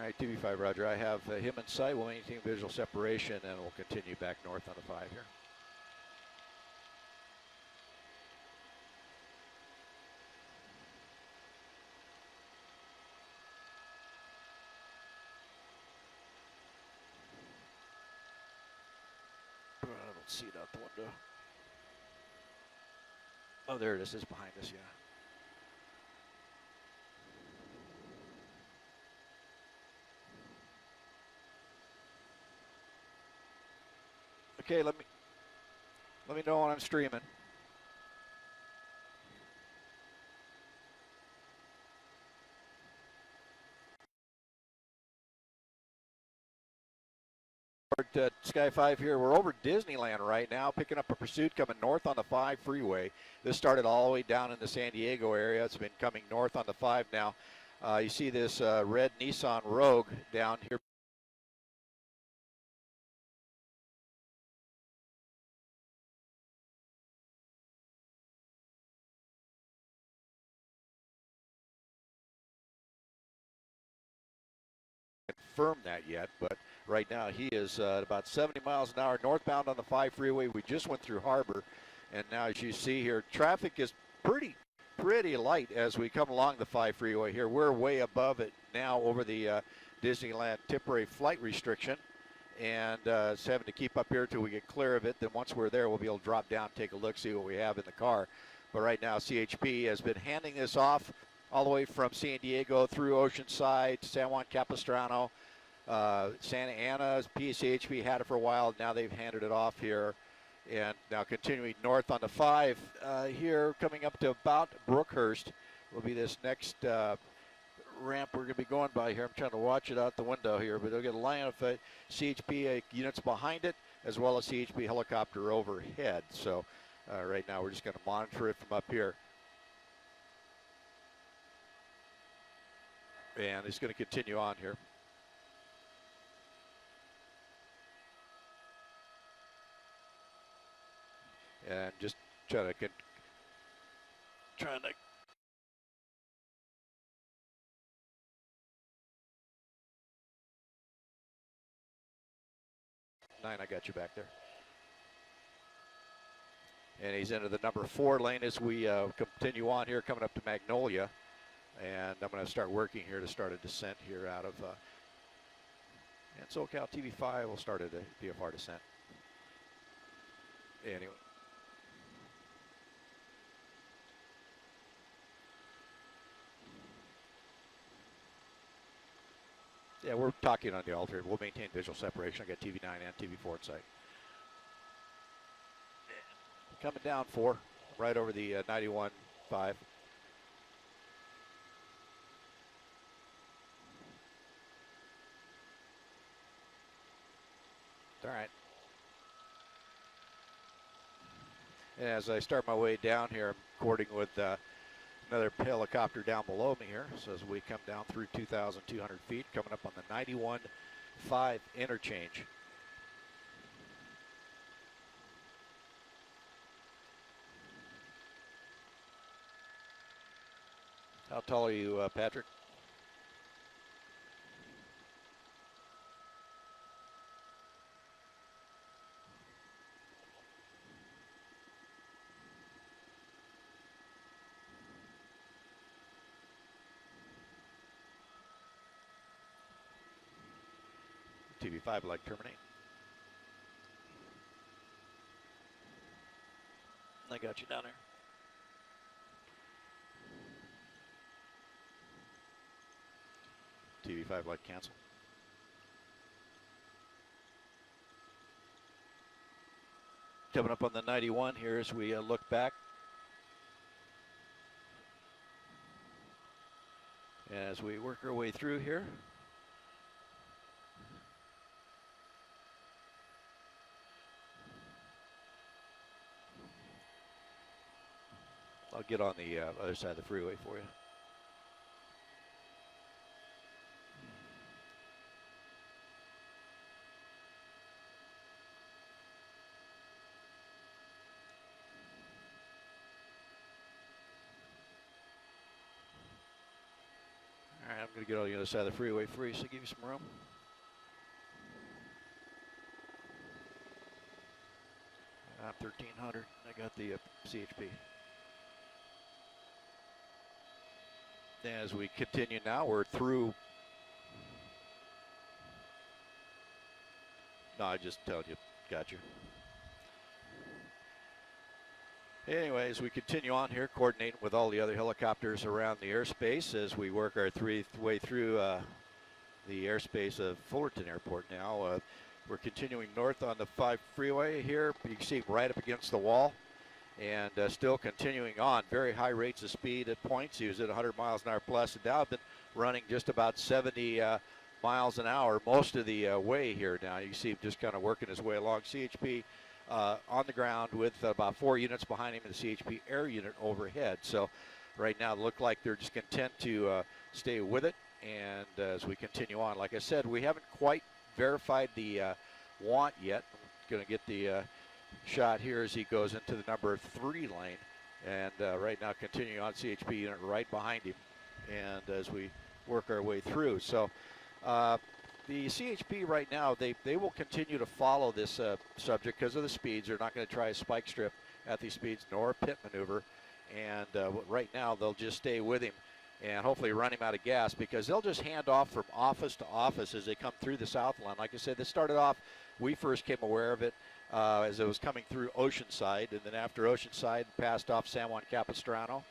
right, TV5 Roger. I have him in sight. We'll maintain visual separation, and we'll continue back north on the 5 here. I don't see it out the window. Oh, there it is. It's behind us, yeah. Okay, let me know when I'm streaming. Sky 5 here. We're over Disneyland right now, picking up a pursuit coming north on the 5 freeway. This started all the way down in the San Diego area. It's been coming north on the 5 now. You see this red Nissan Rogue down here. Confirmed that yet, but right now he is at about 70 miles an hour northbound on the 5 freeway. We just went through Harbor, and now as you see here, traffic is pretty light as we come along the 5 freeway here. We're way above it now over the Disneyland temporary flight restriction, and it's having to keep up here till we get clear of it. Then once we're there, we'll be able to drop down, take a look, see what we have in the car. But right now, CHP has been handing this off all the way from San Diego through Oceanside, San Juan Capistrano, Santa Ana. PCHP had it for a while. Now they've handed it off here. And now continuing north on the 5 here, coming up to about Brookhurst will be this next ramp we're going to be going by here. I'm trying to watch it out the window here, but they'll get a line of CHP units behind it, as well as CHP helicopter overhead. So right now we're just going to monitor it from up here. And it's going to continue on here. And just trying to I got you back there. And he's into the number 4 lane as we continue on here, coming up to Magnolia. And I'm going to start working here to start a descent here out of and SoCal TV5 will start a VFR descent. Anyway. Yeah, we're talking on the alternative. We'll maintain visual separation. I got TV9 and TV4 in sight. Coming down 4, right over the 91.5. All right. As I start my way down here, I'm recording with another helicopter down below me here. So as we come down through 2,200 feet, coming up on the 91.5 interchange. How tall are you, Patrick? TV5 like terminate. I got you down there. TV5 like cancel. Coming up on the 91 here as we look back. As we work our way through here. I'll get on the other side of the freeway for you. All right, I'm going to get on the other side of the freeway for you, so give you some room. I'm 1300. I got the CHP. As we continue now, we're through. No, I just told you. Got you. Anyways, we continue on here, coordinating with all the other helicopters around the airspace as we work our way through the airspace of Fullerton Airport now. We're continuing north on the 5 freeway here. You can see right up against the wall, and still continuing on. Very high rates of speed at points. He was at 100 miles an hour plus, and now I've been running just about 70 miles an hour most of the way here now. You see him just kind of working his way along. CHP on the ground with about 4 units behind him and the CHP air unit overhead. So right now it look like they're just content to stay with it. And as we continue on, like I said, we haven't quite verified the want yet. I'm going to get the shot here as he goes into the number 3 lane. And right now continuing on, CHP unit right behind him. And as we work our way through. So the CHP right now, they will continue to follow this subject because of the speeds. They're not going to try a spike strip at these speeds nor a pit maneuver. And right now they'll just stay with him and hopefully run him out of gas, because they'll just hand off from office to office as they come through the Southland. Like I said, this started off, we first came aware of it as it was coming through Oceanside, and then after Oceanside passed off San Juan Capistrano,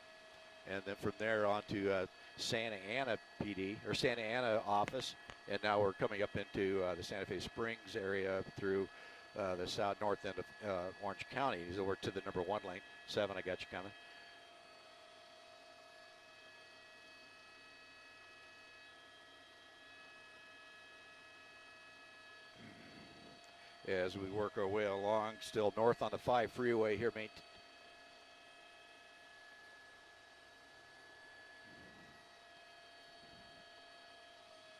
and then from there on to Santa Ana PD, or Santa Ana office, and now we're coming up into the Santa Fe Springs area through the north end of Orange County. So we're to the number 1 lane. 7, I got you coming. As we work our way along, still north on the 5 freeway here,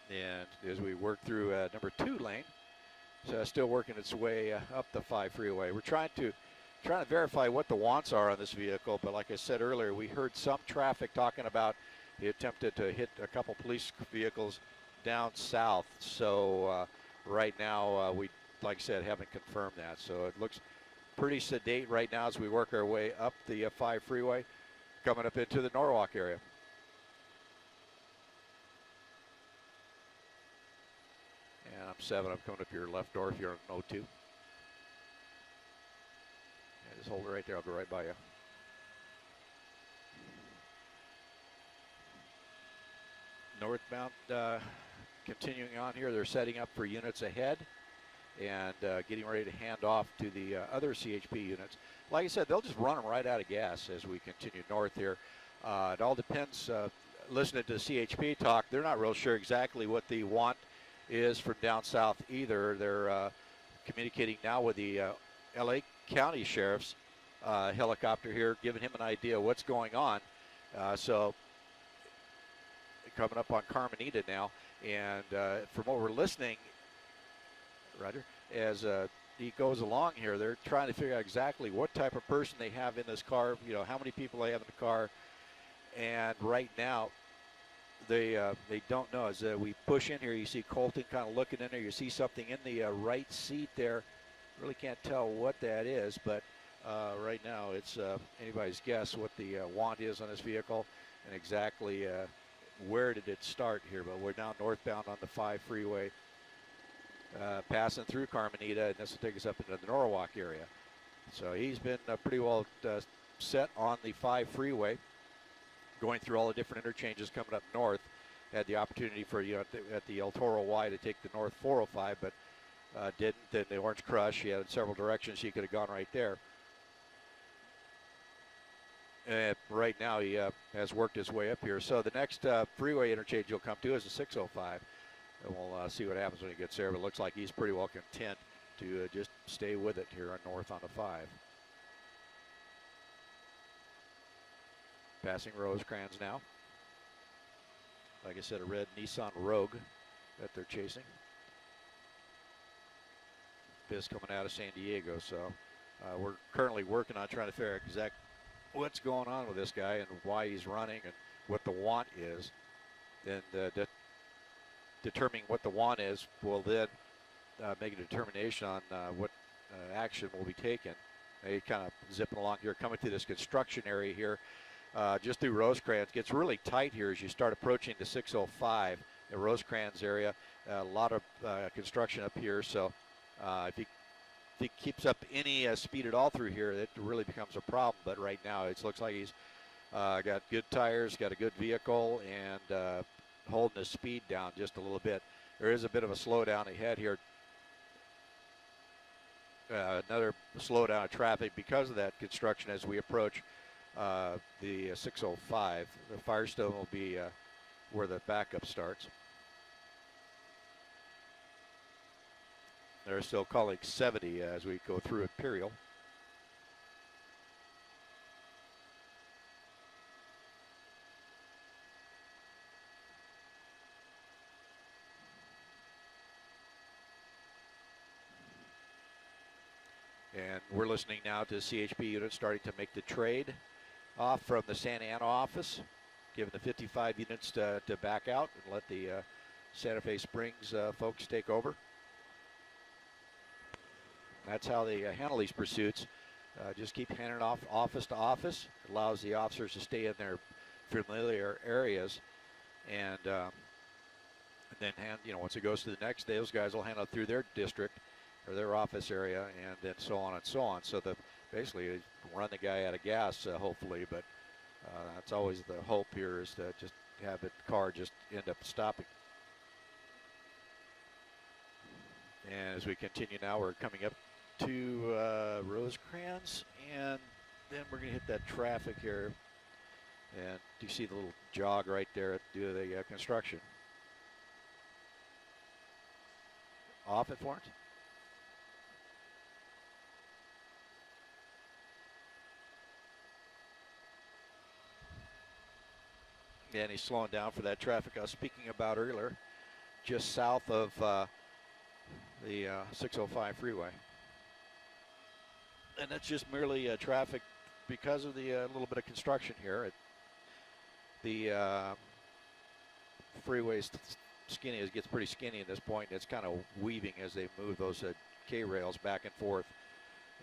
and as we work through number 2 lane, so still working its way up the 5 freeway. We're trying to verify what the wants are on this vehicle, but like I said earlier, we heard some traffic talking about he attempted to hit a couple police vehicles down south. So right now we, like I said, haven't confirmed that. So it looks pretty sedate right now as we work our way up the 5 freeway, coming up into the Norwalk area. And I'm 7. I'm coming up your left door if you're on 02. Yeah, just hold it right there. I'll go right by you. Northbound continuing on here. They're setting up for units ahead and getting ready to hand off to the other CHP units. Like I said, they'll just run them right out of gas as we continue north here. It all depends. Listening to the CHP talk, they're not real sure exactly what the want is from down south either. They're communicating now with the LA County Sheriff's helicopter here, giving him an idea of what's going on. So coming up on Carmenita now, and from what we're listening, Roger, as he goes along here, they're trying to figure out exactly what type of person they have in this car, you know, how many people they have in the car. And right now, they don't know. As we push in here, you see Colton kind of looking in there. You see something in the right seat there. Really can't tell what that is, but right now it's anybody's guess what the want is on this vehicle and exactly where did it start here. But we're now northbound on the 5 freeway. Passing through Carmenita, and this will take us up into the Norwalk area. So he's been pretty well set on the 5 freeway, going through all the different interchanges coming up north. Had the opportunity for, you know, at the El Toro Y to take the north 405, but didn't. Then the Orange Crush, he had several directions he could have gone right there. And right now he has worked his way up here. So the next freeway interchange you'll come to is the 605. And we'll see what happens when he gets there, but it looks like he's pretty well content to just stay with it here on north on the 5. Passing Rosecrans now. Like I said, a red Nissan Rogue that they're chasing. Piss coming out of San Diego, so we're currently working on trying to figure out exactly what's going on with this guy and why he's running and what the want is. then determining what the want is will then make a determination on what action will be taken. They kind of zipping along here, coming to this construction area here, just through Rosecrans. Gets really tight here as you start approaching the 605, the Rosecrans area. A lot of construction up here, so if he keeps up any speed at all through here, it really becomes a problem. But right now, it looks like he's got good tires, got a good vehicle, and holding his speed down just a little bit. There is a bit of a slowdown ahead here. Another slowdown of traffic because of that construction as we approach the 605. The Firestone will be where the backup starts. They're still calling 70 as we go through Imperial. And we're listening now to the CHP unit starting to make the trade off from the Santa Ana office, giving the 55 units to back out and let the Santa Fe Springs folks take over. That's how they handle these pursuits. Just keep handing off office to office. It allows the officers to stay in their familiar areas, and then once it goes to the next, those guys will handle it through their district or their office area, and then so on and so on. So basically run the guy out of gas, hopefully, but that's always the hope here, is to just have the car just end up stopping. And as we continue now, we're coming up to Rosecrans, and then we're going to hit that traffic here. And you see the little jog right there due to the construction. Off at Florence. And he's slowing down for that traffic I was speaking about earlier, just south of the 605 freeway. And that's just merely traffic because of the little bit of construction here. The freeway's skinny. It gets pretty skinny at this point. It's kind of weaving as they move those K-rails back and forth.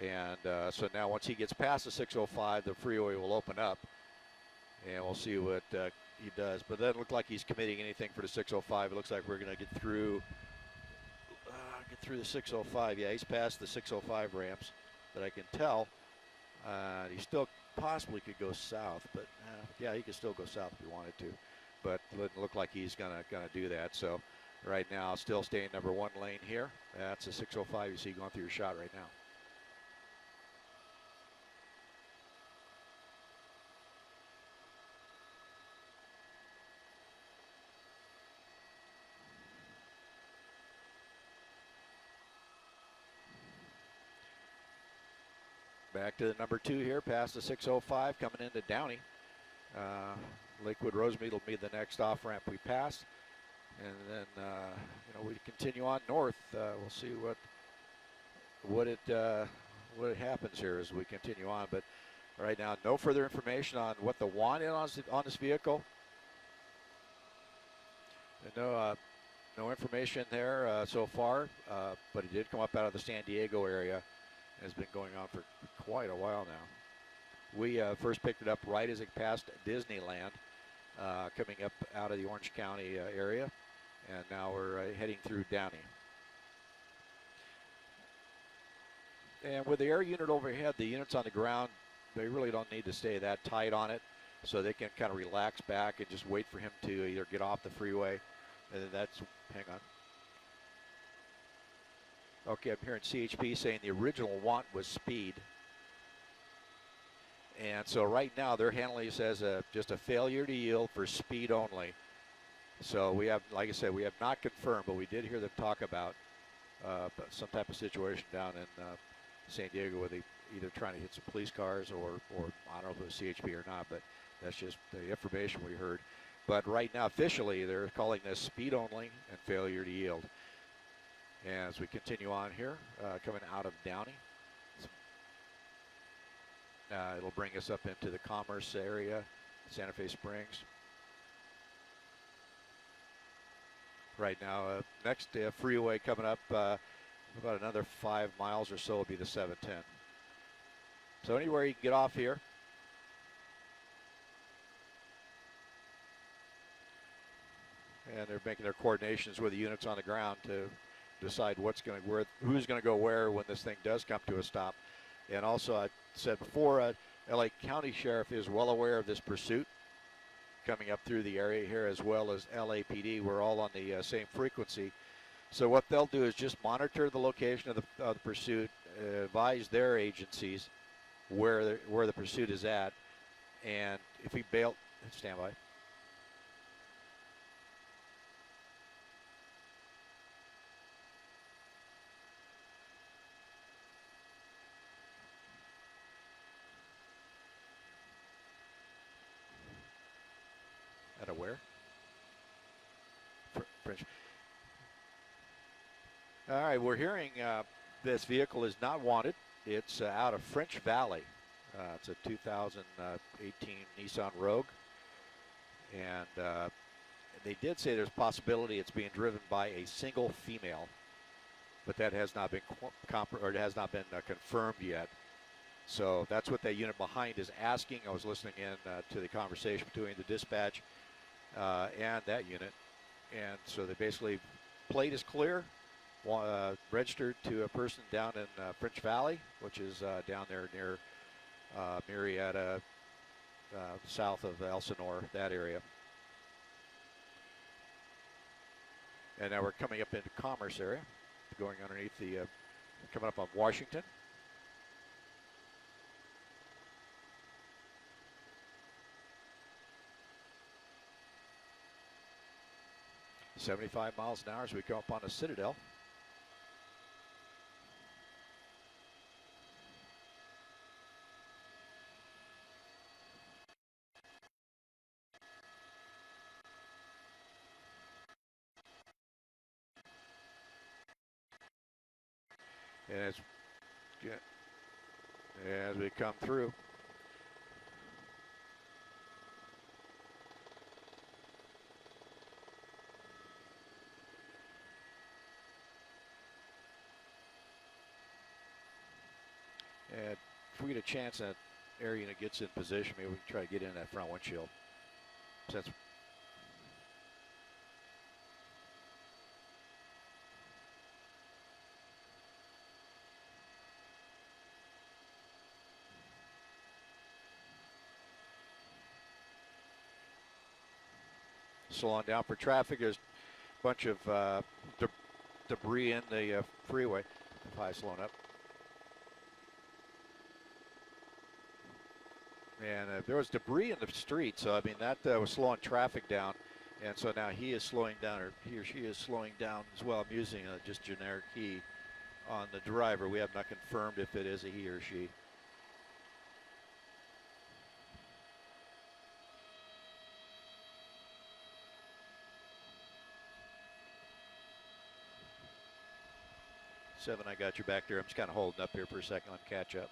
And so now once he gets past the 605, the freeway will open up. And we'll see what he does. But that doesn't look like he's committing anything for the 605. It looks like we're going to get through the 605. Yeah, he's past the 605 ramps. That I can tell. He still possibly could go south, but yeah, he could still go south if he wanted to. But it doesn't look like he's gonna do that. So right now, still staying number one lane here. That's a 605 you see going through your shot right now. Back to the number 2 here, past the 605, coming into Downey. Lakewood Rosemead will be the next off ramp we pass, and then we continue on north. We'll see what happens here as we continue on. But right now, no further information on what the want is on this vehicle. No information there so far, but it did come up out of the San Diego area. Has been going on for quite a while now. We first picked it up right as it passed Disneyland, coming up out of the Orange County area, and now we're heading through Downey. And with the air unit overhead, the units on the ground, they really don't need to stay that tight on it, so they can kind of relax back and just wait for him to either get off the freeway, and then hang on. Okay, I'm hearing CHP saying the original want was speed. And so right now they're handling this as just a failure to yield for speed only. So we have, like I said, we have not confirmed, but we did hear them talk about some type of situation down in San Diego where they either trying to hit some police cars or I don't know if it was CHP or not, but that's just the information we heard. But right now officially they're calling this speed only and failure to yield. And as we continue on here, coming out of Downey, it'll bring us up into the Commerce area, Santa Fe Springs. right now. Next freeway coming up, about another 5 miles or so will be the 710. So anywhere you can get off here. And they're making their coordinations with the units on the ground to decide who's going to go where when this thing does come to a stop. And also, I said before, LA County Sheriff is well aware of this pursuit coming up through the area here, as well as LAPD. We're all on the same frequency. So what they'll do is just monitor the location of the pursuit, advise their agencies where the pursuit is at, and if we bail, stand by. At a where? French. All right, we're hearing this vehicle is not wanted. It's out of French Valley. It's a 2018 Nissan Rogue. And they did say there's a possibility it's being driven by a single female, but that has not been confirmed yet. So that's what that unit behind is asking. I was listening in to the conversation between the dispatch and that unit. And so they basically, plate is clear, registered to a person down in French Valley, which is down there near Marietta, south of Elsinore, that area. And now we're coming up into Commerce area, going underneath the, coming up on Washington. .75 miles an hour as we go up on the Citadel. And as we come through. And if we get a chance that air unit gets in position, maybe we can try to get in that front windshield. Since slowing down for traffic, there's a bunch of debris in the freeway. High slowing up. And there was debris in the street, so I mean that was slowing traffic down. And so now he is slowing down, or he or she is slowing down as well. I'm using just generic he on the driver. We have not confirmed if it is a he or she. Seven, I got you back there. I'm just kind of holding up here for a second on catch up.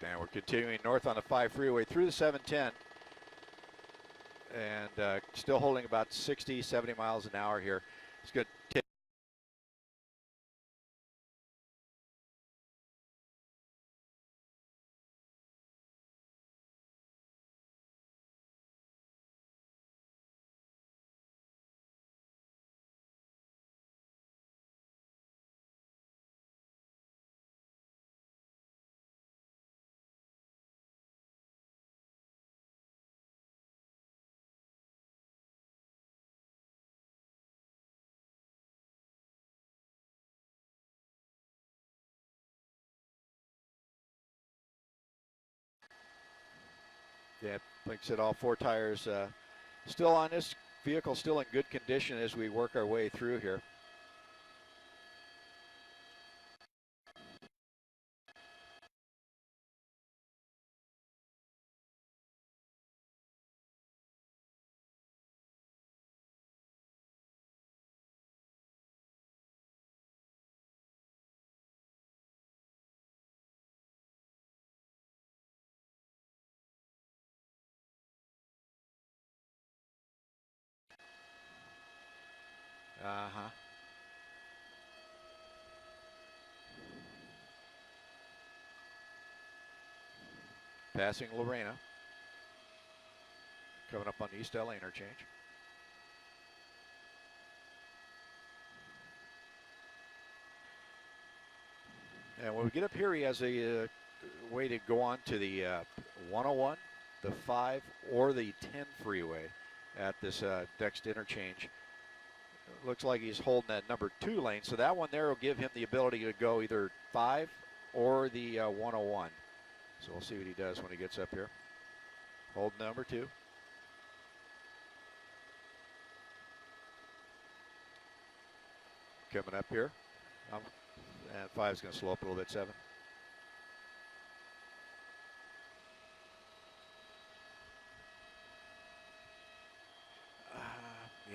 And we're continuing north on the 5 freeway through the 710. And still holding about 60, 70 miles an hour here. It's good. Yeah, like I said, all 4 tires still on this vehicle, still in good condition as we work our way through here. Uh-huh. Passing Lorena. Coming up on the East LA interchange. And when we get up here, he has a way to go on to the 101, the 5, or the 10 freeway at this next interchange. Looks like he's holding that number 2 lane, so that one there will give him the ability to go either 5 or the 101. So we'll see what he does when he gets up here. Hold number 2. Coming up here. And 5 is going to slow up a little bit, 7.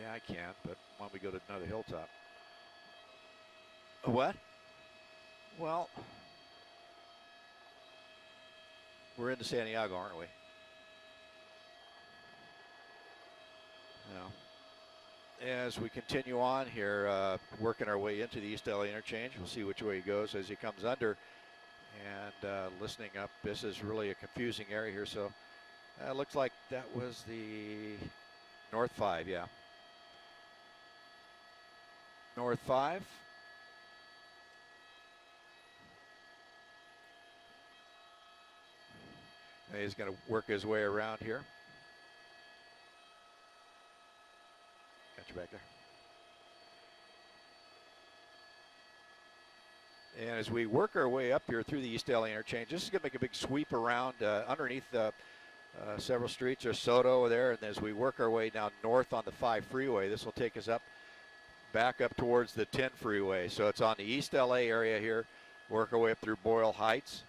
Yeah, I can, but why don't we go to another hilltop? What? Well, we're into Santiago, aren't we? No. As we continue on here, working our way into the East LA interchange, we'll see which way he goes as he comes under. And listening up, this is really a confusing area here. So it looks like that was the North 5, yeah. North 5. And he's going to work his way around here. Got you back there. And as we work our way up here through the East LA interchange, this is going to make a big sweep around underneath several streets. There's Soto over there, and as we work our way down north on the 5 freeway, this will take us back up towards the 10 freeway. So it's on the East LA area here, work our way up through Boyle Heights,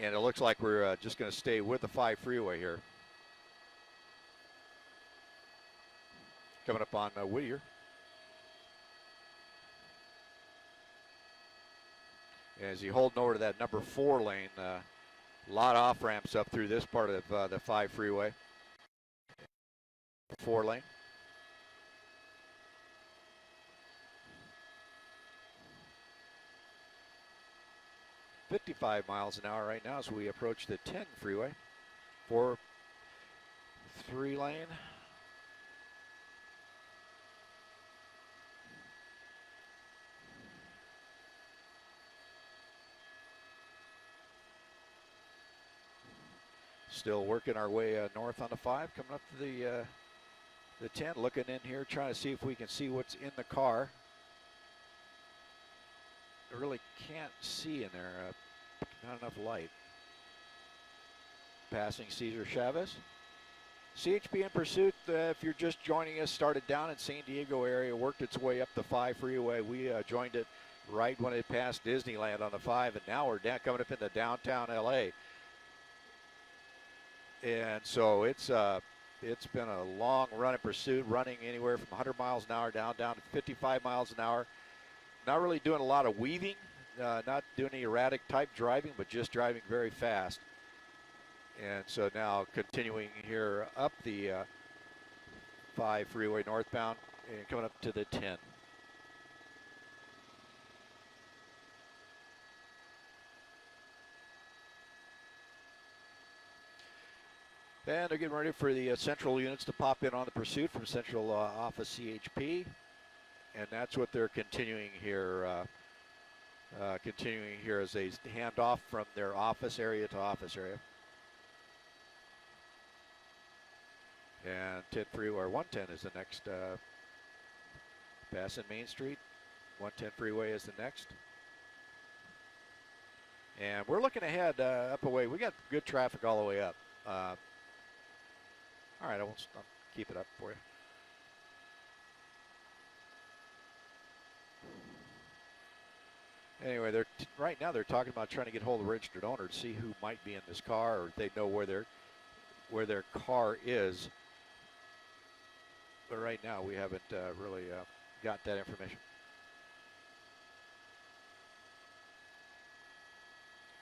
and it looks like we're just going to stay with the 5 freeway here. Coming up on Whittier. As he holding over to that number 4 lane, a lot of off ramps up through this part of the 5 freeway. 4 lane. $55 miles an hour right now as we approach the 10 freeway. 3 lane. Still working our way north on the 5, coming up to the 10, looking in here, trying to see if we can see what's in the car. I really can't see in there, not enough light. Passing Cesar Chavez. CHP in pursuit, if you're just joining us, started down in San Diego area, worked its way up the 5 freeway. We joined it right when it passed Disneyland on the 5, and now we're coming up into downtown LA. And so it's been a long run in pursuit, running anywhere from 100 miles an hour down to 55 miles an hour. Not really doing a lot of weaving, not doing any erratic type driving, but just driving very fast. And so now continuing here up the 5 freeway northbound and coming up to the 10. And they're getting ready for the central units to pop in on the pursuit from central office CHP. And that's what they're continuing here. As they hand off from their office area to office area. And 10 freeway, or 110 is the next. Passing Main Street. 110 freeway is the next. And we're looking ahead up a way. We got good traffic all the way up. All right, I'll keep it up for you. Anyway, right now they're talking about trying to get hold of the registered owner to see who might be in this car, or they know where their car is. But right now we haven't really got that information.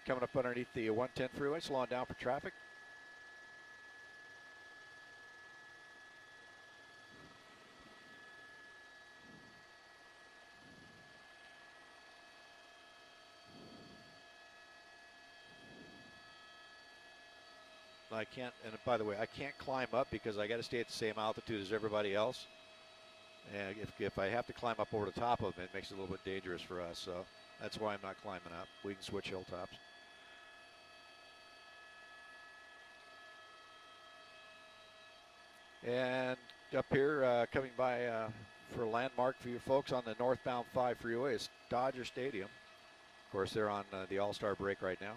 Coming up underneath the 110 freeway, slowing down for traffic. I can't, and by the way, I can't climb up because I got to stay at the same altitude as everybody else. And if I have to climb up over the top of them, it makes it a little bit dangerous for us. So that's why I'm not climbing up. We can switch hilltops. And up here, coming by for a landmark for you folks on the northbound 5 freeway is Dodger Stadium. Of course, they're on the All-Star break right now.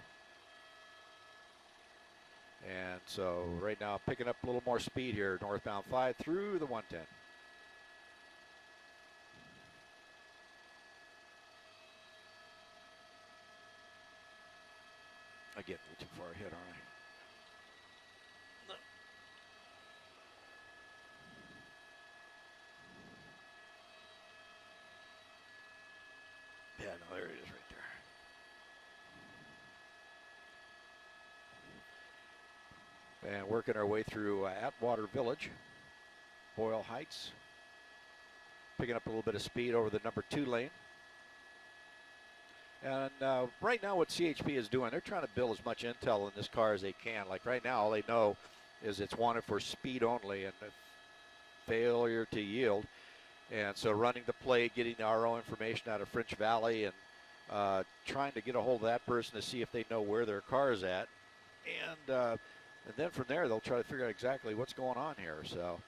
And so right now, picking up a little more speed here, northbound 5 through the 110. I'm getting a little too far ahead, aren't I? Yeah, no, there it is right there. And working our way through Atwater Village, Boyle Heights. Picking up a little bit of speed over the number 2 lane. And right now what CHP is doing, they're trying to build as much intel in this car as they can. Like right now, all they know is it's wanted for speed only and failure to yield. And so running the play, getting the RO information out of French Valley, and trying to get a hold of that person to see if they know where their car is at. And then from there, they'll try to figure out exactly what's going on here. So,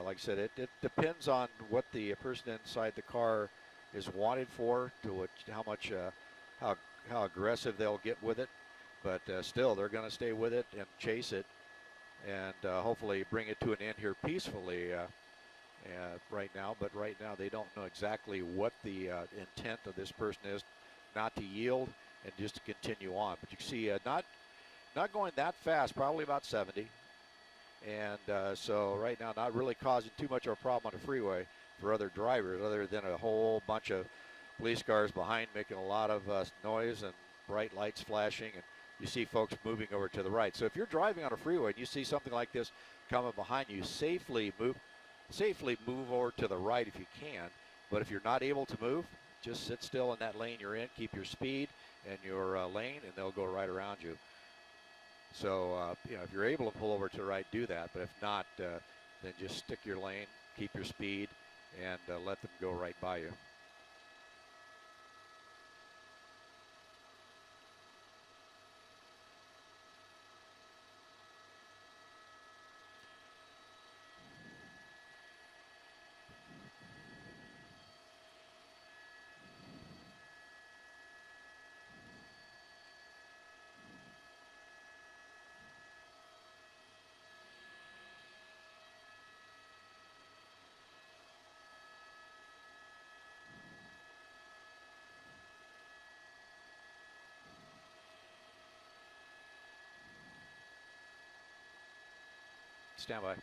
like I said, it depends on what the person inside the car is wanted for, to how much, how aggressive they'll get with it. But still, they're going to stay with it and chase it, and hopefully bring it to an end here peacefully right now. But right now, they don't know exactly what the intent of this person is, not to yield and just to continue on. But you can see not going that fast, probably about 70. And so right now, not really causing too much of a problem on the freeway for other drivers, other than a whole bunch of police cars behind making a lot of noise and bright lights flashing, and you see folks moving over to the right. So if you're driving on a freeway and you see something like this coming behind you, safely move over to the right if you can. But if you're not able to move, just sit still in that lane you're in, keep your speed and your lane, and they'll go right around you. So, if you're able to pull over to the right, do that. But if not, then just stick your lane, keep your speed, and let them go right by you. Stand by.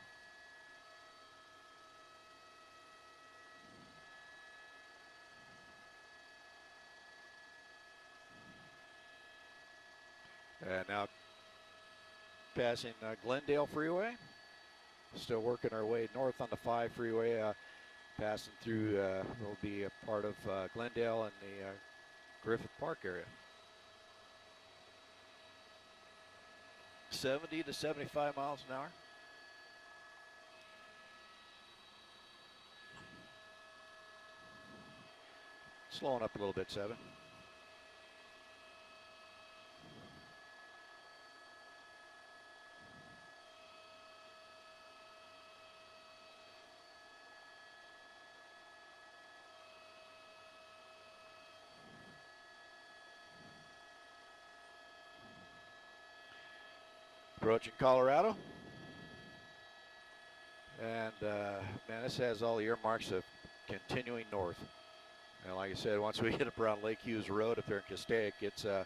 And now passing Glendale Freeway. Still working our way north on the 5 freeway. Passing through, will be a part of Glendale and the Griffith Park area. 70 to 75 miles an hour. Slowing up a little bit, 7. Approaching Colorado. And man, this has all the earmarks of continuing north. And like I said, once we get up around Lake Hughes Road up there in Castaic, it's about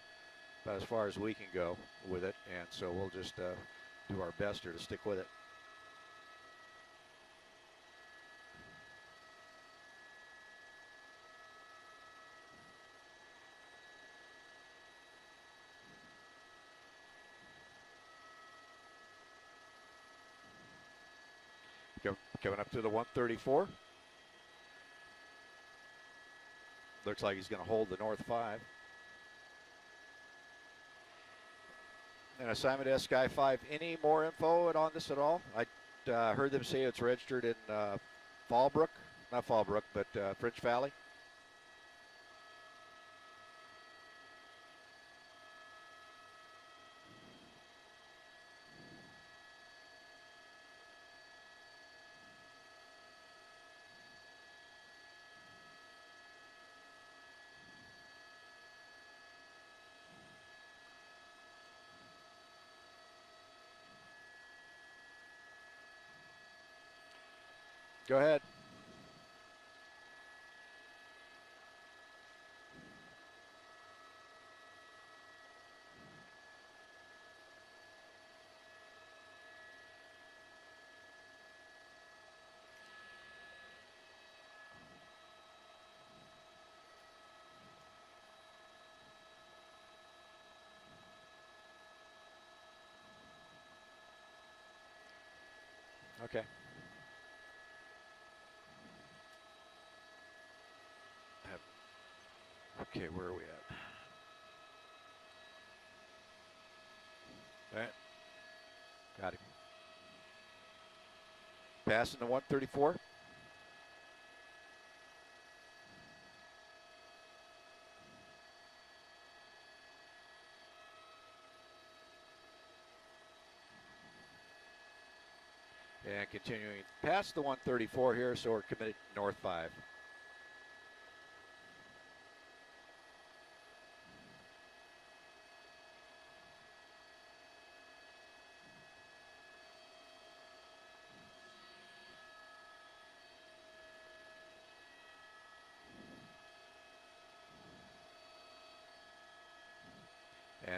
as far as we can go with it. And so we'll just do our best here to stick with it. Coming up to the 134. Looks like he's going to hold the North 5. And assignment S Sky 5. Any more info on this at all? I heard them say it's registered in Fallbrook. Not Fallbrook, but French Valley. Go ahead. Okay. Okay, where are we at? All right. Got him. Passing the 134. And continuing past the 134 here, so we're committed North 5.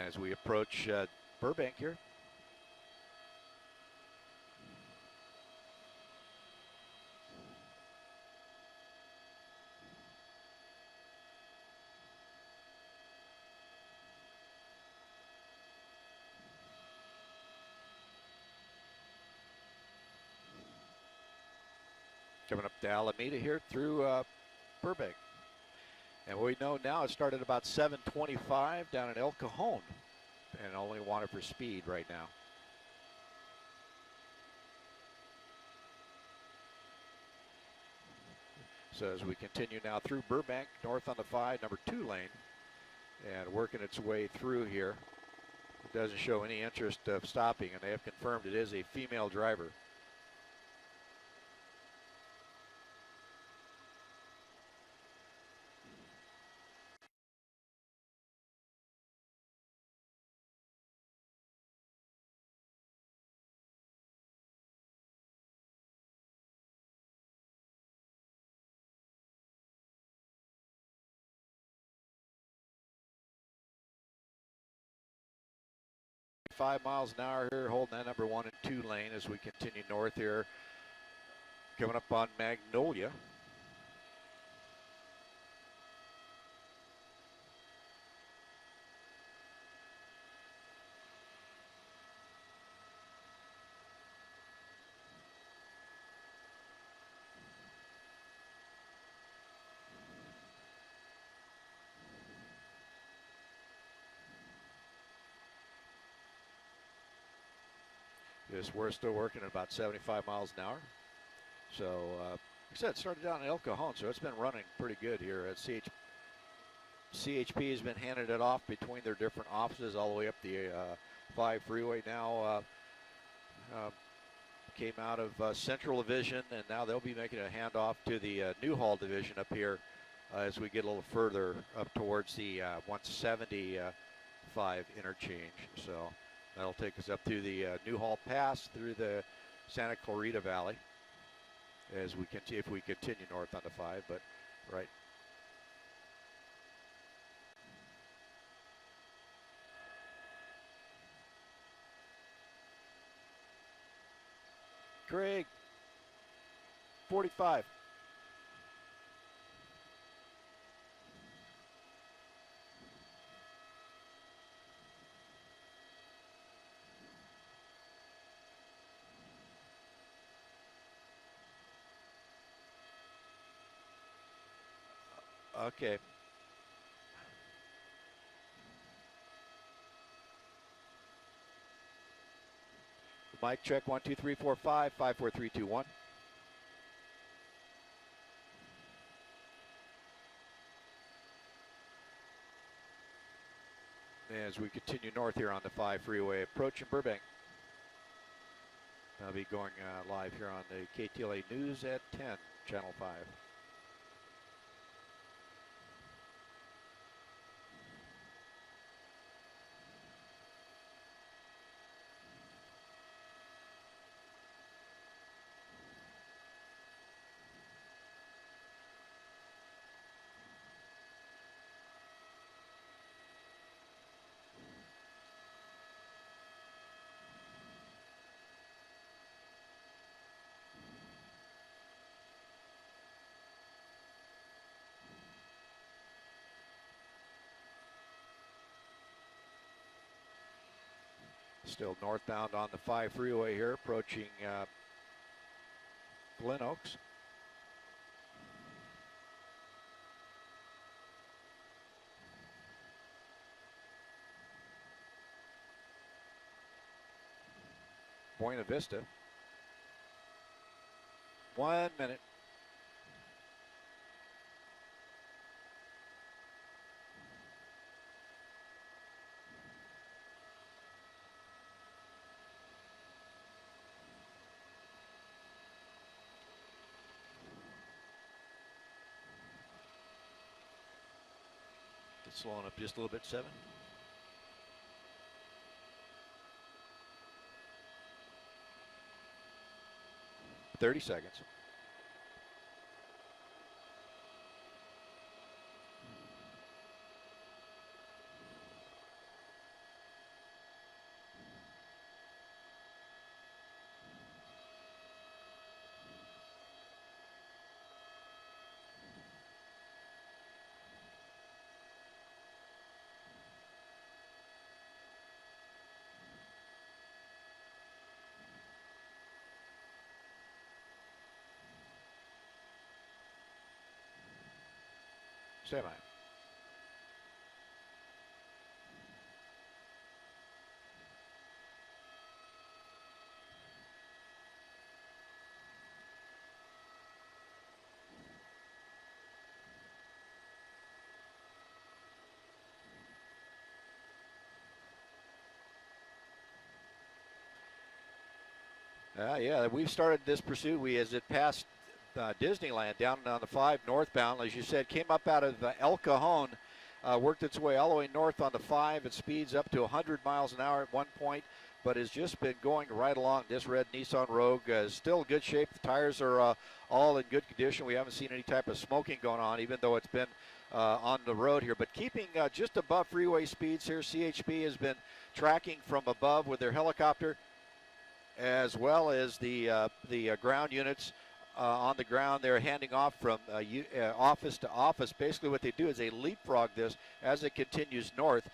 As we approach Burbank here. Coming up to Alameda here through Burbank. And we know now it started about 7:25 down in El Cajon and only wanted for speed right now. So as we continue now through Burbank, north on the 5, number 2 lane, and working its way through here. It doesn't show any interest of stopping, and they have confirmed it is a female driver. Five miles an hour here, holding that number 1 and 2 lane as we continue north here. Coming up on Magnolia. We're still working at about 75 miles an hour. So, like I said, it started down in El Cajon, so it's been running pretty good here at CHP has been handing it off between their different offices all the way up the 5 freeway now. Came out of Central Division, and now they'll be making a handoff to the Newhall Division up here as we get a little further up towards the 175 interchange. So that'll take us up through the Newhall Pass through the Santa Clarita Valley. as we if we continue north on the 5, but right. Craig, 45. Okay. Mic check 1 2 3 4 5 5 4 3 2 1. As we continue north here on the 5 freeway, approaching Burbank. I'll be going live here on the KTLA News at 10, Channel 5. Still northbound on the 5 freeway here, approaching Glen Oaks. Buena Vista. 1 minute. It's slowing up just a little bit, 7. $30 seconds. Stay by. Yeah, we've started this pursuit. As it passed Disneyland down on the 5 northbound, as you said, came up out of El Cajon, worked its way all the way north on the 5. It speeds up to 100 miles an hour at one point, but has just been going right along. This red Nissan Rogue is still in good shape. The tires are all in good condition. We haven't seen any type of smoking going on, even though it's been on the road here. But keeping just above freeway speeds here, CHP has been tracking from above with their helicopter, as well as the ground units on the ground. They're handing off from office to office. Basically what they do is they leapfrog this as it continues north,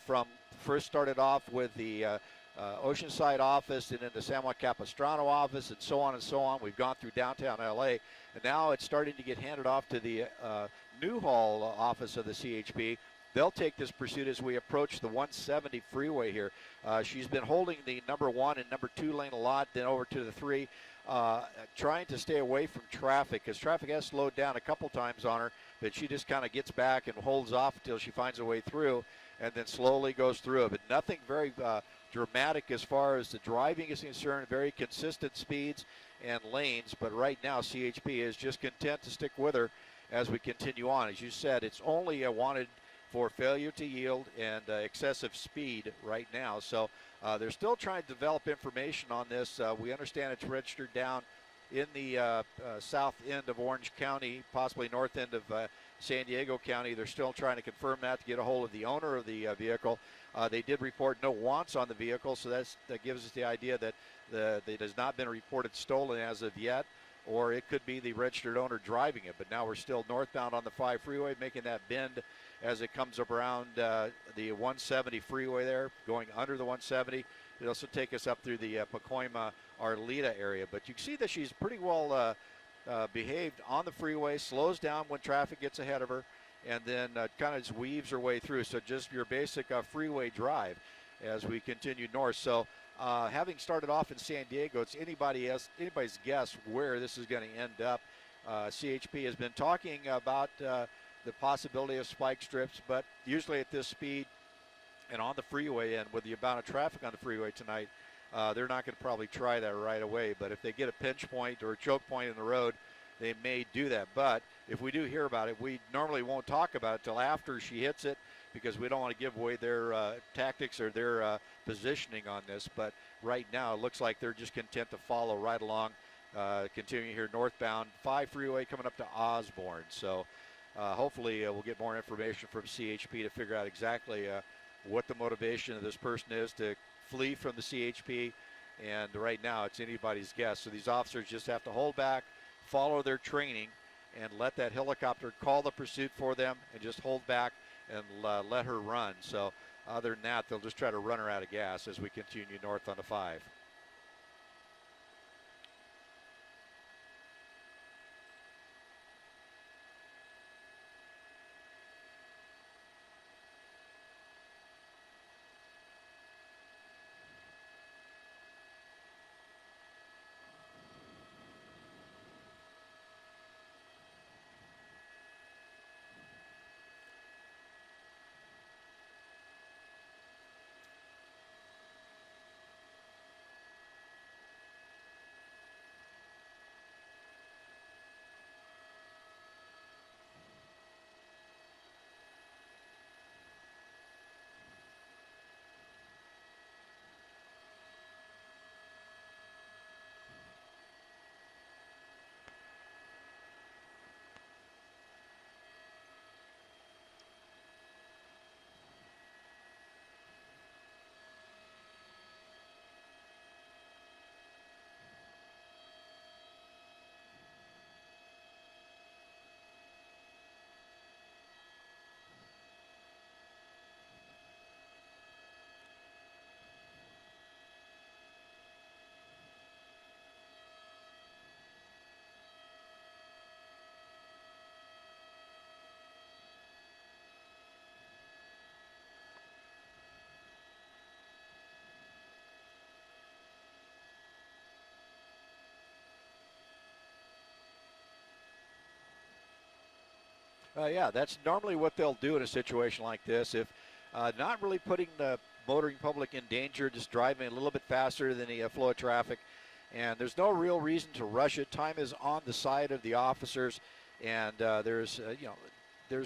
from first started off with the Oceanside office and then the San Juan Capistrano office and so on and so on. We've gone through downtown LA, and now it's starting to get handed off to the Newhall office of the CHP. They'll take this pursuit as we approach the 170 freeway here. She's been holding the number 1 and number 2 lane a lot, then over to the 3, trying to stay away from traffic, because traffic has slowed down a couple times on her, but she just kind of gets back and holds off until she finds a way through, and then slowly goes through it. But nothing very dramatic as far as the driving is concerned, very consistent speeds and lanes. But right now, CHP is just content to stick with her as we continue on. As you said, it's only wanted for failure to yield and excessive speed right now. So they're still trying to develop information on this. We understand it's registered down in the south end of Orange County, possibly north end of San Diego County. They're still trying to confirm that to get a hold of the owner of the vehicle. They did report no wants on the vehicle, so that gives us the idea that it has not been reported stolen as of yet, or it could be the registered owner driving it. But now we're still northbound on the 5 freeway, making that bend as it comes up around the 170 freeway there, going under the 170. It'll also take us up through the Pacoima, Arleta area. But you can see that she's pretty well behaved on the freeway, slows down when traffic gets ahead of her, and then kind of just weaves her way through. So just your basic freeway drive as we continue north. So having started off in San Diego, it's anybody's guess where this is going to end up. CHP has been talking about the possibility of spike strips, but usually at this speed and on the freeway, and with the amount of traffic on the freeway tonight, they're not going to probably try that right away. But if they get a pinch point or a choke point in the road, they may do that. But if we do hear about it, we normally won't talk about it till after she hits it, because we don't want to give away their tactics or their positioning on this. But right now, it looks like they're just content to follow right along, continuing here northbound 5 freeway coming up to Osborne. So hopefully we'll get more information from CHP to figure out exactly what the motivation of this person is to flee from the CHP. And right now, it's anybody's guess. So these officers just have to hold back, follow their training, and let that helicopter call the pursuit for them, and just hold back and let her run. So other than that, they'll just try to run her out of gas as we continue north on the 5. Yeah, that's normally what they'll do in a situation like this. If not really putting the motoring public in danger, just driving a little bit faster than the flow of traffic. And there's no real reason to rush it. Time is on the side of the officers, and there's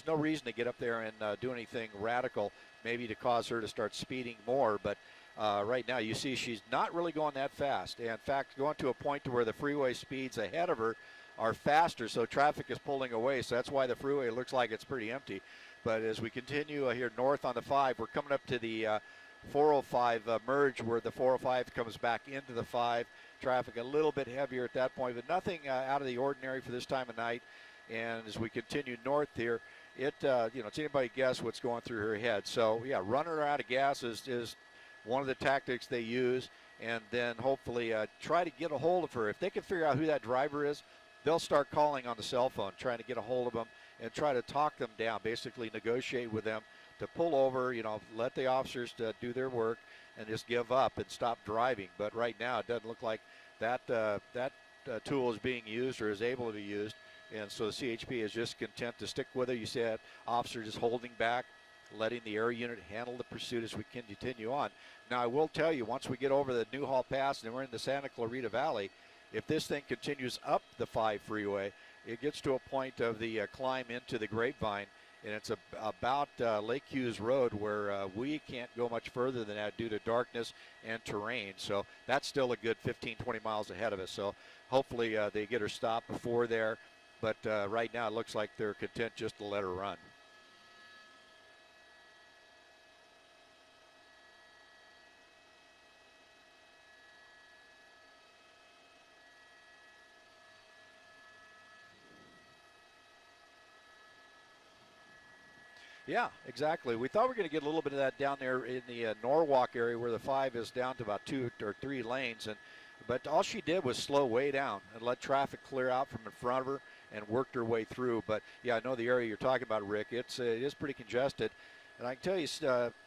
no reason to get up there and do anything radical, maybe to cause her to start speeding more. But right now, you see she's not really going that fast. And in fact, going to a point to where the freeway speeds ahead of her are faster, so traffic is pulling away. So that's why the freeway looks like it's pretty empty. But as we continue here north on the 5, we're coming up to the 405 merge, where the 405 comes back into the 5. Traffic a little bit heavier at that point, but nothing out of the ordinary for this time of night. And as we continue north here, it's anybody guess what's going through her head. So yeah, running her out of gas is one of the tactics they use, and then hopefully try to get a hold of her. If they can figure out who that driver is, they'll start calling on the cell phone, trying to get a hold of them and try to talk them down, basically negotiate with them to pull over, let the officers do their work and just give up and stop driving. But right now, it doesn't look like that tool is being used or is able to be used. And so the CHP is just content to stick with it. You see that officer just holding back, letting the air unit handle the pursuit as we can continue on. Now, I will tell you, once we get over the Newhall Pass and we're in the Santa Clarita Valley, if this thing continues up the 5 freeway, it gets to a point of the climb into the Grapevine, and it's about Lake Hughes Road, where we can't go much further than that due to darkness and terrain. So that's still a good 15, 20 miles ahead of us. So hopefully they get her stopped before there. But right now it looks like they're content just to let her run. Yeah, exactly. We thought we were going to get a little bit of that down there in the Norwalk area where the 5 is down to about 2 or 3 lanes. But all she did was slow way down and let traffic clear out from in front of her and worked her way through. But, yeah, I know the area you're talking about, Rick. It is pretty congested. And I can tell you,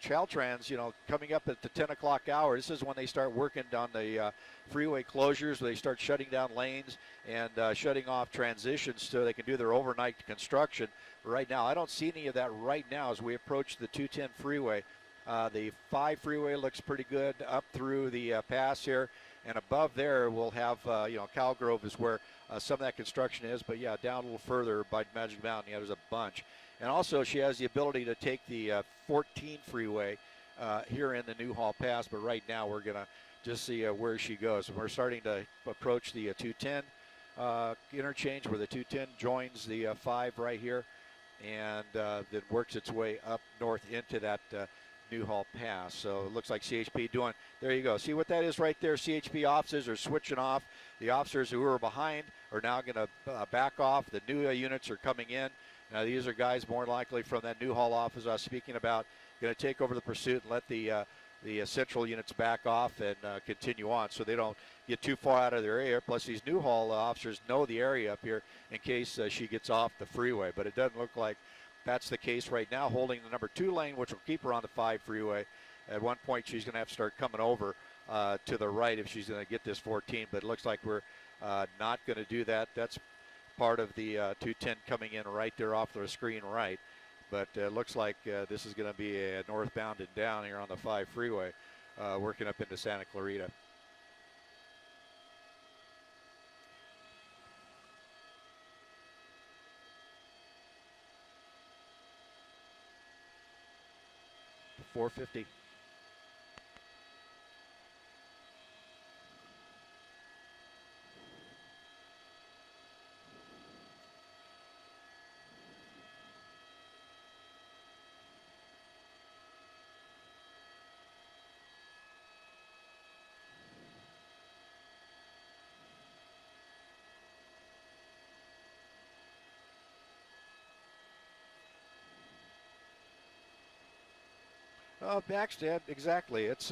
Caltrans, coming up at the 10 o'clock hour, this is when they start working on the freeway closures, where they start shutting down lanes and shutting off transitions so they can do their overnight construction. Right now, I don't see any of that right now as we approach the 210 freeway. The 5 freeway looks pretty good up through the pass here. And above there, we'll have, Calgrove is where some of that construction is. But, yeah, down a little further by Magic Mountain, there's a bunch. And also she has the ability to take the 14 freeway here in the Newhall Pass. But right now we're going to just see where she goes. And we're starting to approach the 210 interchange where the 210 joins the 5 right here. And then works its way up north into that Newhall Pass. So it looks like CHP doing, there you go. See what that is right there? CHP officers are switching off. The officers who were behind are now going to back off. The new units are coming in. Now, these are guys more likely from that Newhall office I was speaking about, going to take over the pursuit and let the central units back off and continue on so they don't get too far out of their area. Plus, these Newhall officers know the area up here in case she gets off the freeway. But it doesn't look like that's the case right now, holding the number 2 lane, which will keep her on the 5 freeway. At one point, she's going to have to start coming over to the right if she's going to get this 14. But it looks like we're not going to do that. That's part of the 210 coming in right there off the screen right. But it looks like this is going to be a northbound and down here on the 5 freeway working up into Santa Clarita. .450. Backstand, exactly. It's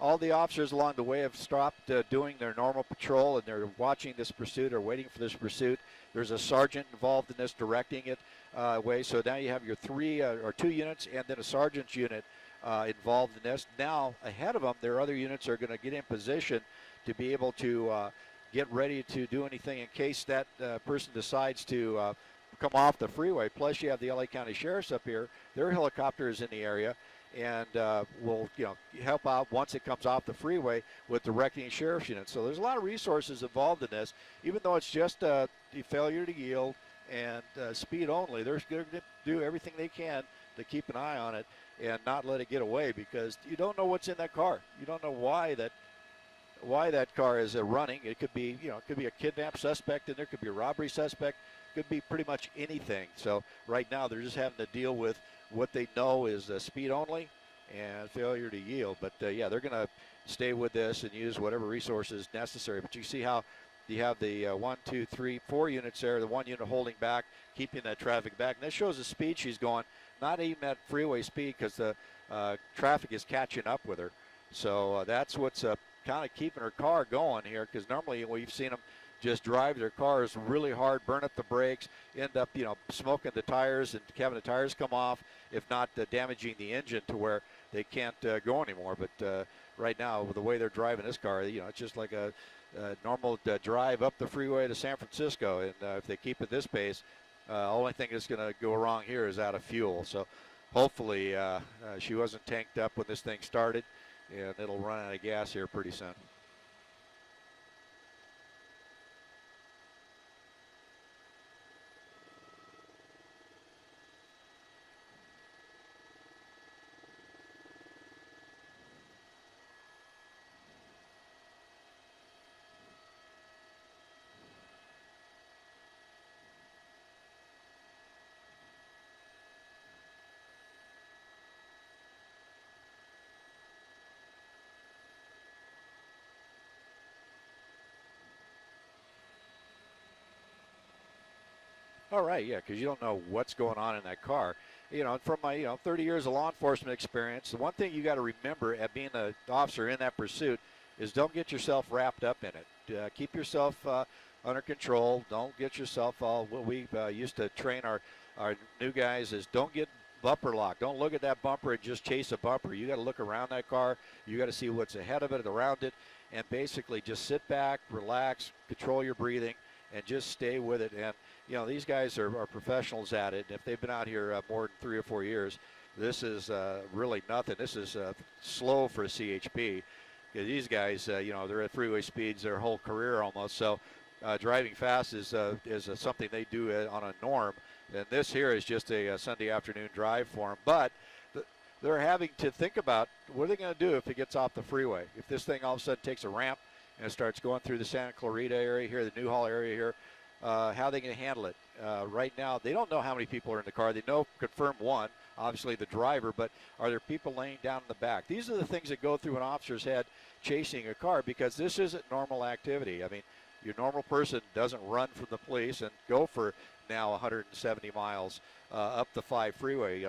all the officers along the way have stopped doing their normal patrol, and they're watching this pursuit or waiting for this pursuit. There's a sergeant involved in this directing it way. So now you have your 3 or 2 units and then a sergeant's unit involved in this. Now ahead of them, their other units are going to get in position to be able to get ready to do anything in case that person decides to come off the freeway. Plus, you have the LA County Sheriffs up here. Their helicopter is in the area and will help out once it comes off the freeway with directing sheriff's units. So there's a lot of resources involved in this. Even though it's just the failure to yield and speed only, they're going to do everything they can to keep an eye on it and not let it get away, because you don't know what's in that car. You don't know why that car is running. It could be, it could be a kidnapped suspect, and there could be a robbery suspect. Could be pretty much anything. So right now they're just having to deal with what they know is speed only and failure to yield. But yeah, they're going to stay with this and use whatever resources necessary. But you see how you have the 1, 2, 3, 4 units there, the 1 unit holding back, keeping that traffic back. And this shows the speed she's going, not even at freeway speed, because the traffic is catching up with her. So that's what's kind of keeping her car going here, because normally we've seen them just drive their cars really hard, burn up the brakes, end up, smoking the tires and having the tires come off, if not damaging the engine to where they can't go anymore. But right now, with the way they're driving this car, it's just like a normal drive up the freeway to San Francisco. And if they keep at this pace, only thing that's going to go wrong here is out of fuel. So hopefully she wasn't tanked up when this thing started, and it'll run out of gas here pretty soon. All right, yeah, because you don't know what's going on in that car. You know, from my 30 years of law enforcement experience, the one thing you got to remember at being an officer in that pursuit is don't get yourself wrapped up in it. Keep yourself under control. Don't get yourself all. What we used to train our new guys is don't get bumper locked. Don't look at that bumper and just chase a bumper. You got to look around that car. You got to see what's ahead of it, around it, and basically just sit back, relax, control your breathing, and just stay with it. And these guys are professionals at it. And if they've been out here more than 3 or 4 years, this is really nothing. This is slow for a CHP. These guys, they're at freeway speeds their whole career almost. So driving fast is something they do on a norm. And this here is just a Sunday afternoon drive for them. But they're having to think about what are they going to do if it gets off the freeway. If this thing all of a sudden takes a ramp and it starts going through the Santa Clarita area here, the Newhall area here, how are they going to handle it? Right now, they don't know how many people are in the car. They know, confirm one, obviously the driver, but are there people laying down in the back? These are the things that go through an officer's head chasing a car, because this isn't normal activity. I mean, your normal person doesn't run from the police and go for now 170 miles up the 5 freeway.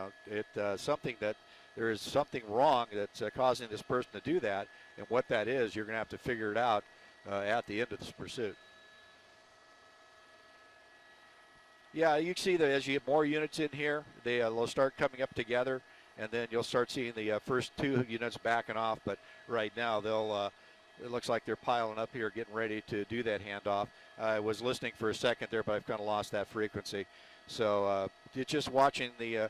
Something that there is something wrong that's causing this person to do that, and what that is, you're going to have to figure it out at the end of this pursuit. Yeah, you can see that as you get more units in here, they'll start coming up together, and then you'll start seeing the first 2 units backing off. But right now, it looks like they're piling up here, getting ready to do that handoff. I was listening for a second there, but I've kind of lost that frequency. So it's just watching the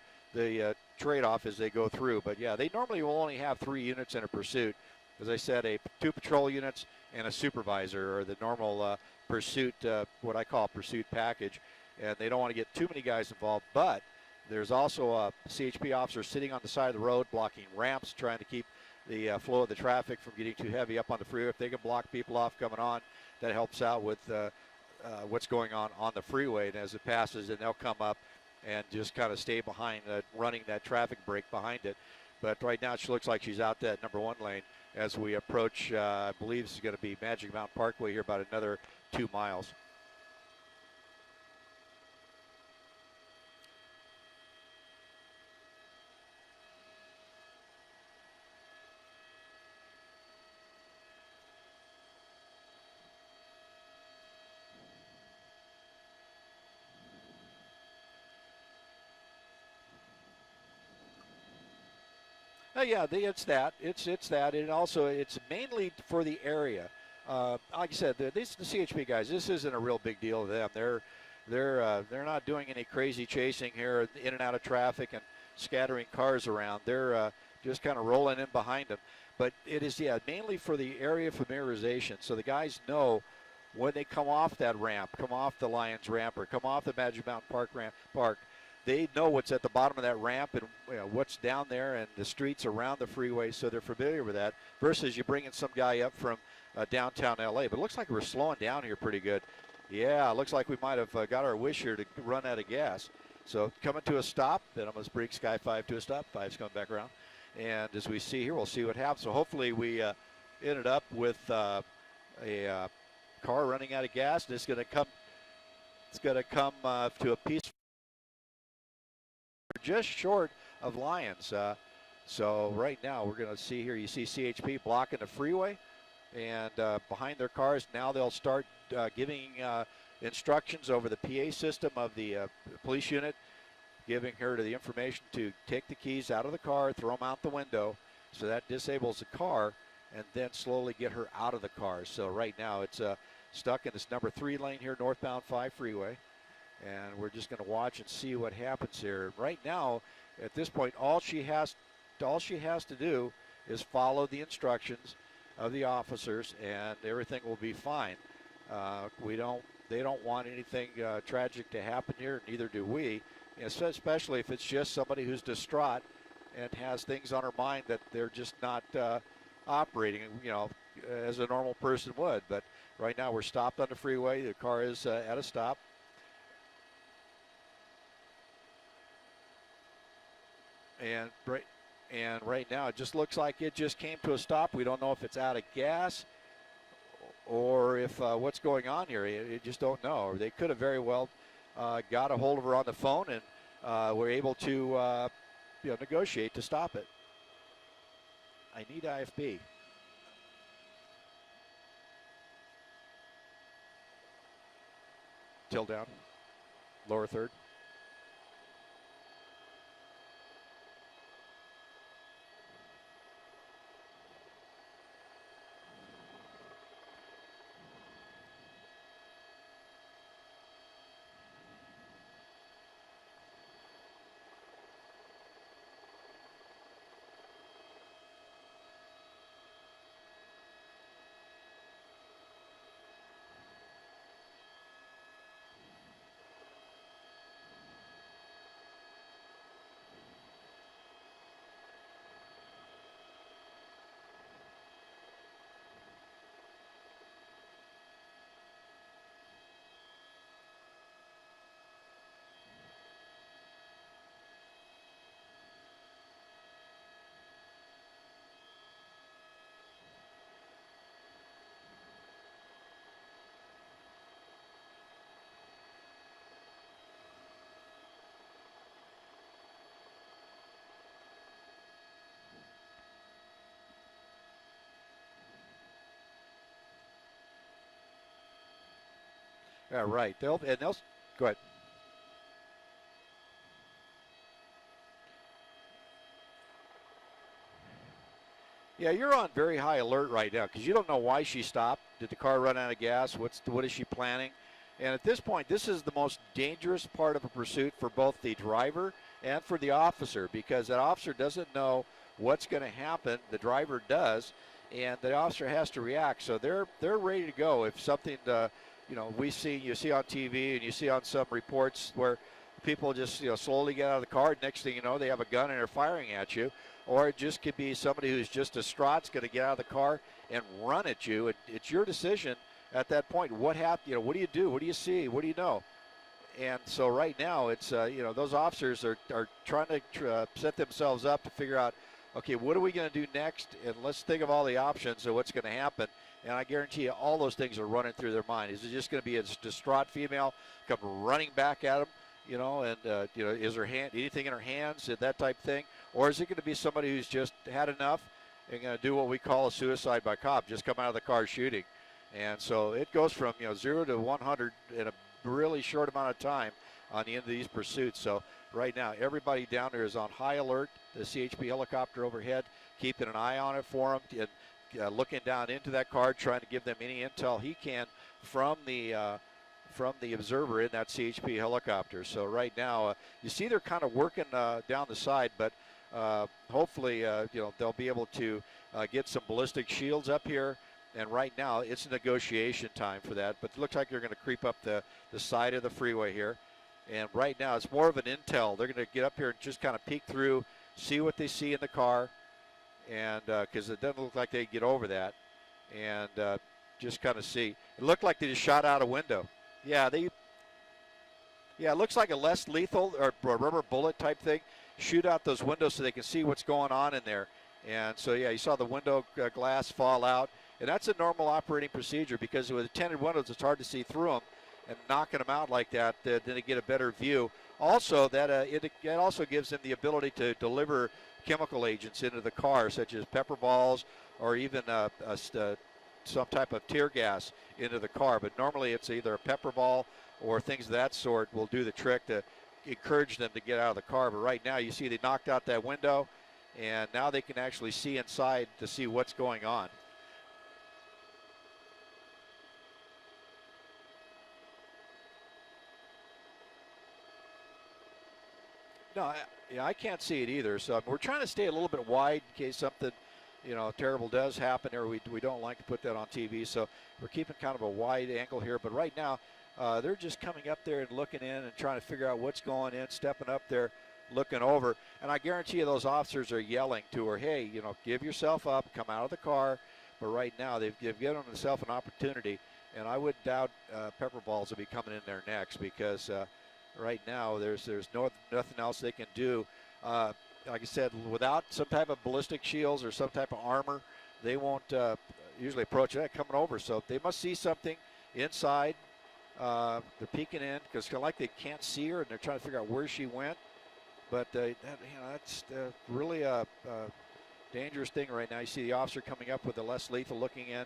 trade-off as they go through. But yeah, they normally will only have 3 units in a pursuit. As I said, 2 patrol units and a supervisor, or the normal pursuit, what I call pursuit package. And they don't want to get too many guys involved, but there's also a CHP officer sitting on the side of the road blocking ramps, trying to keep the flow of the traffic from getting too heavy up on the freeway. If they can block people off coming on, that helps out with what's going on the freeway. And as it passes, then they'll come up and just kind of stay behind, running that traffic brake behind it. But right now, she looks like she's out that number 1 lane as we approach, I believe this is going to be Magic Mountain Parkway here, about another 2 miles. Yeah, it's that. It's that, and also it's mainly for the area. Like I said, the CHP guys, this isn't a real big deal to them. They're not doing any crazy chasing here, in and out of traffic and scattering cars around. They're just kind of rolling in behind them. But it is, mainly for the area familiarization, so the guys know when they come off that ramp, come off the Lions ramp, or come off the Magic Mountain Park. They know what's at the bottom of that ramp and what's down there and the streets around the freeway, so they're familiar with that, versus you bringing some guy up from downtown LA. But it looks like we're slowing down here pretty good. Yeah, it looks like we might have got our wish here to run out of gas. So coming to a stop, then I'm going to bring Sky 5 to a stop. 5's coming back around. And as we see here, we'll see what happens. So hopefully we ended up with a car running out of gas. And it's going to come to a peaceful, just short of Lions. So right now we're going to see here, you see CHP blocking the freeway, and behind their cars now they'll start giving instructions over the PA system of the police unit, giving her the information to take the keys out of the car, throw them out the window, so that disables the car, and then slowly get her out of the car. So right now it's stuck in this number 3 lane here, northbound 5 freeway. And we're just going to watch and see what happens here. Right now, at this point, all she has to do is follow the instructions of the officers, and everything will be fine. They don't want anything tragic to happen here. Neither do we. Especially if it's just somebody who's distraught and has things on her mind that they're just not operating, as a normal person would. But right now, we're stopped on the freeway. The car is at a stop. And right now, it just looks like it just came to a stop. We don't know if it's out of gas or if what's going on here. You just don't know. Or they could have very well got a hold of her on the phone, and were able to negotiate to stop it. I need IFB. Till down, lower third. Yeah, right. They'll go ahead. Yeah, you're on very high alert right now because you don't know why she stopped. Did the car run out of gas? What is she planning? And at this point, this is the most dangerous part of a pursuit for both the driver and for the officer, because that officer doesn't know what's going to happen. The driver does, and the officer has to react. So they're ready to go if something you see on TV and you see on some reports where people just slowly get out of the car. Next thing you know, they have a gun and they're firing at you. Or it just could be somebody who's just distraught's going to get out of the car and run at you. It's your decision at that point. What happened? What do you do? What do you see? What do you know? And so right now, it's those officers are trying to set themselves up to figure out, okay, what are we going to do next? And let's think of all the options of what's going to happen. And I guarantee you, all those things are running through their mind. Is it just going to be a distraught female come running back at them? Is her hand anything in her hands, that type of thing? Or is it going to be somebody who's just had enough and going to do what we call a suicide by cop, just come out of the car shooting? And so it goes from 0 to 100 in a really short amount of time on the end of these pursuits. So right now, everybody down there is on high alert. The CHP helicopter overhead, keeping an eye on it for them, and looking down into that car, trying to give them any intel he can from the observer in that CHP helicopter. So right now, you see they're kind of working down the side, but hopefully, they'll be able to get some ballistic shields up here. And right now, it's negotiation time for that. But it looks like they're going to creep up the side of the freeway here. And right now, it's more of an intel. They're going to get up here and just kind of peek through, see what they see in the car, and because it doesn't look like they get over that, and just kind of see. It looked like they just shot out a window. Yeah, it looks like a less lethal or rubber bullet type thing. Shoot out those windows so they can see what's going on in there. And so, yeah, you saw the window glass fall out. And that's a normal operating procedure, because with tinted windows, it's hard to see through them. And knocking them out like that, then they get a better view. Also, it also gives them the ability to deliver chemical agents into the car, such as pepper balls or even some type of tear gas into the car. But normally it's either a pepper ball or things of that sort will do the trick to encourage them to get out of the car. But right now, you see they knocked out that window, and now they can actually see inside to see what's going on. No, I can't see it either. So we're trying to stay a little bit wide in case something, terrible does happen, or we don't like to put that on TV. So we're keeping kind of a wide angle here. But right now, they're just coming up there and looking in and trying to figure out what's going in, stepping up there, looking over. And I guarantee you those officers are yelling to her, hey, give yourself up, come out of the car. But right now, they've given themselves an opportunity. And I would doubt pepper balls will be coming in there next, because right now there's nothing else they can do. Like I said, without some type of ballistic shields or some type of armor, they won't usually approach that coming over. So they must see something inside They're peeking in because they're like they can't see her, and they're trying to figure out where she went. But that's really a dangerous thing right now. You see the officer coming up with the less lethal looking in,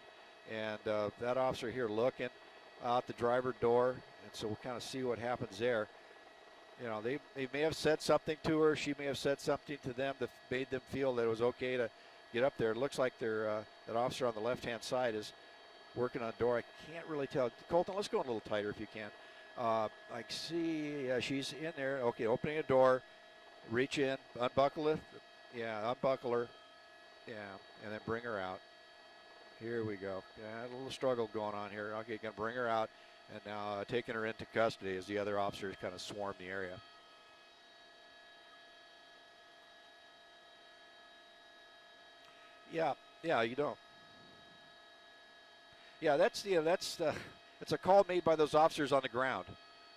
and that officer here looking out the driver door, and so we'll kind of see what happens there. You know, they may have said something to her. She may have said something to them that made them feel that it was okay to get up there. It looks like they're that officer on the left-hand side is working on the door. I can't really tell. Colton, let's go a little tighter if you can. I see she's in there. Okay, opening a door. Reach in, unbuckle it. Yeah, unbuckle her. Yeah, and then bring her out. Here we go. Yeah, a little struggle going on here. Okay, gonna bring her out, and now taking her into custody as the other officers kind of swarm the area. Yeah, you don't. Yeah, that's it's a call made by those officers on the ground.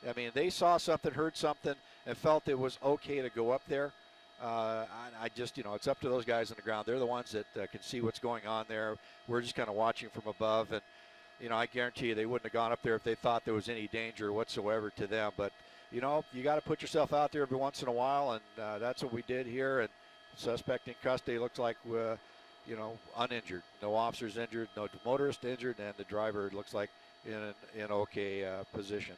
I mean, they saw something, heard something, and felt it was okay to go up there. I just, it's up to those guys on the ground. They're the ones that can see what's going on there. We're just kind of watching from above, and I guarantee you they wouldn't have gone up there if they thought there was any danger whatsoever to them. But you got to put yourself out there every once in a while, and that's what we did here. And suspect in custody looks like uninjured. No officers injured, no motorist injured, and the driver looks like in an okay position.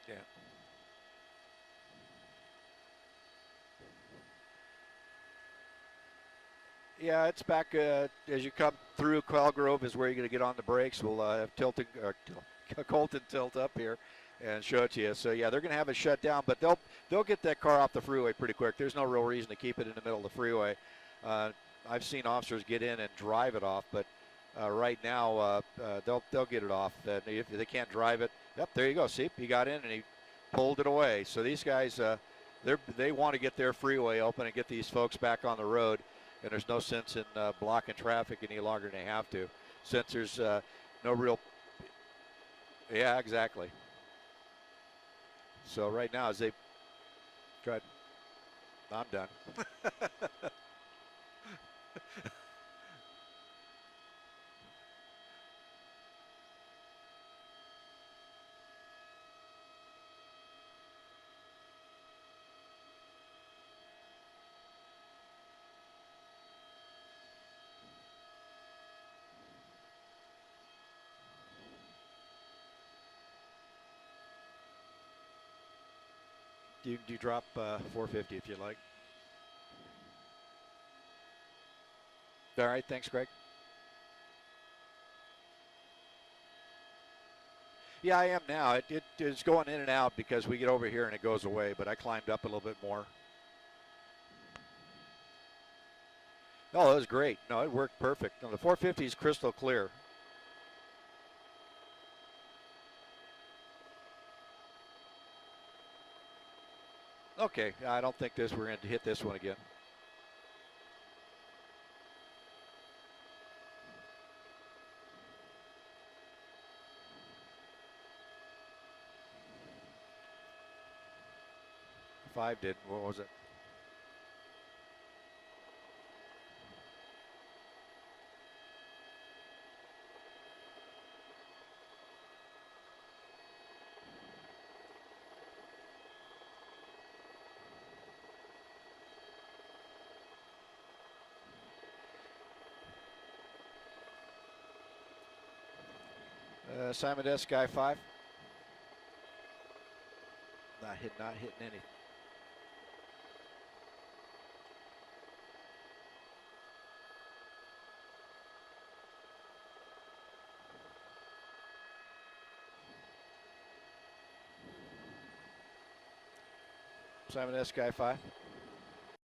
Yeah. Yeah, it's back as you come through Quail Grove is where you're going to get on the brakes. We'll have Colton tilt up here and show it to you. So yeah, they're going to have it shut down, but they'll get that car off the freeway pretty quick. There's no real reason to keep it in the middle of the freeway. I've seen officers get in and drive it off, but right now they'll get it off. And if they can't drive it, yep, there you go. See, he got in and he pulled it away. So these guys, they want to get their freeway open and get these folks back on the road. And there's no sense in blocking traffic any longer than they have to, since there's no real. Yeah, exactly. So right now, as they try, I'm done. You drop 450 if you like. All right, thanks, Greg. Yeah, I am now. It is going in and out because we get over here and it goes away, but I climbed up a little bit more. Oh, that was great. No, it worked perfect. No, the 450 is crystal clear. Okay, I don't think we're going to hit this one again. Five didn't. What was it? Simon S. Guy 5. Not hitting any. Simon S. Guy 5.